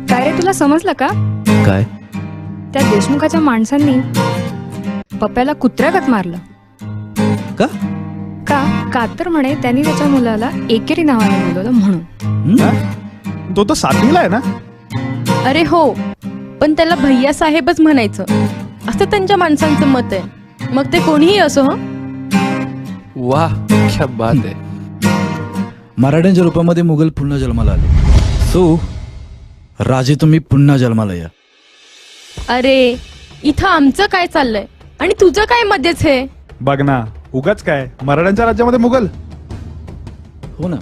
काय रे, तुला समजलं का? काय? त्या देशमुखाच्या माणसांनी पप्प्याला कुत्र्यागत मारलं. का? का तर म्हणे त्यांनी त्याच्या मुलाला एकेरी नावाने बोलवलं म्हणून. तो तर 7वीला आहे ना. अरे हो, पण त्याला भैया साहेबच म्हणायचं असं त्यांच्या माणसांचं मत आहे. मग ते कोणीही असो. वाह, क्या बात आहे. मराठ्यांच्या रूपामध्ये मुघल पुन्हा जन्माला आले. सो राजे तुम्ही पुन्हा जन्माला या. अरे इथं आमचं काय चाललंय आणि तुझं काय मध्येच हे. बघ ना, उगाच काय मराठ्यांच्या राज्यामध्ये मुघल. हो ना,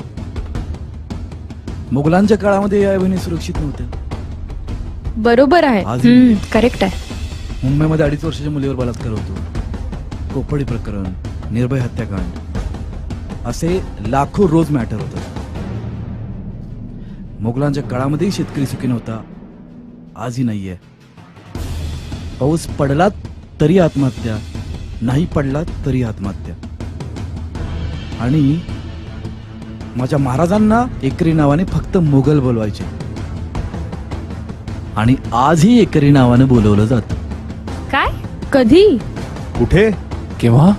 मुघलांच्या काळामध्ये या बहिणी सुरक्षित नव्हत्या. बरोबर आहे. आज करेक्ट आहे. मुंबईमध्ये 2.5 वर्षाच्या मुलीवर बलात्कार होतो, कोपडी प्रकरण, निर्भय हत्याकांड, असे लाखो रोज मॅटर होतात. मुघलांच्या काळामध्येही शेतकरी सुखी नव्हता, आजही नाहीये. पाऊस पडला तरी आत्महत्या, नाही पडला तरी आत्महत्या. आणि माझ्या महाराजांना एकरी नावाने फक्त मुघल बोलवायचे, आणि आजही एकरी नावाने बोलवलं जातं. काय? कधी? कुठे? केव्हा?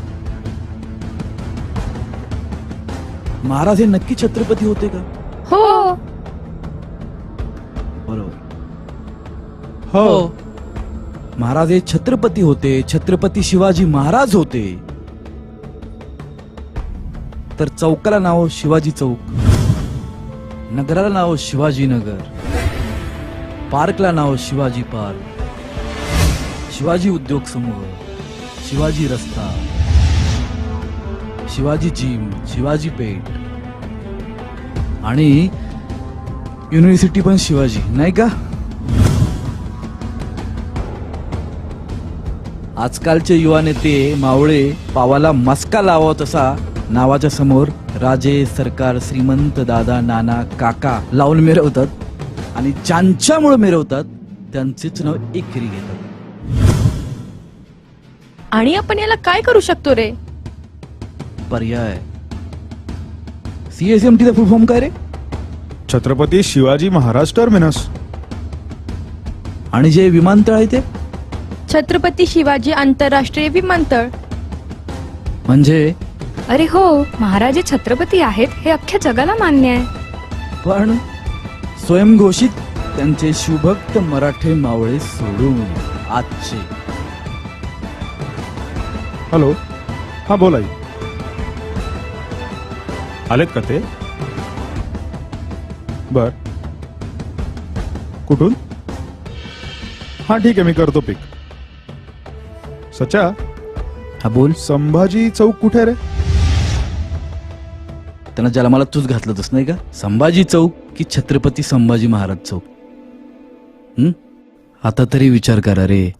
महाराज हे नक्की छत्रपती होते का? हो बरोबर. हो. महाराज हे छत्रपती होते, छत्रपती शिवाजी महाराज होते. तर चौकाला नाव शिवाजी चौक, नगराला नाव शिवाजी नगर, पार्कला नाव शिवाजी पार्क, शिवाजी उद्योग समूह, शिवाजी रस्ता, शिवाजी जिम, शिवाजी पेठ, आणि युनिव्हर्सिटी पण शिवाजी, नाही का? आजकालचे युवा नेते मावळे पावाला मस्का लावा तसा नावाच्या समोर राजे, सरकार, श्रीमंत, दादा, नाना, काका लावून मिरवतात, आणि ज्यांच्यामुळे मिरवतात त्यांचेच नाव एकरी घेतात. आणि आपण याला काय करू शकतो रे? पर्याय. CSMT चा फुल फॉर्म काय रे? छत्रपती शिवाजी महाराज टर्मिनस. आणि जे विमानतळ आहे ते छत्रपती शिवाजी आंतरराष्ट्रीय विमानतळ. म्हणजे? अरे हो, महाराजे छत्रपती आहेत हे अख्ख्या जगाला मान्य आहे. पण स्वयंघोषित त्यांचे शिवभक्त मराठे मावळे सोडून आजचे. हॅलो, हा बोल आई. आलेत का ते? बर, कुठून? हा ठीक आहे, मी करतो पिक. सचा, हा बोल. संभाजी चौक कुठे रे? त्यांना जन्माला तूच घातलं तस नाही का? संभाजी चौक की छत्रपती संभाजी महाराज चौक? आता तरी विचार करा रे.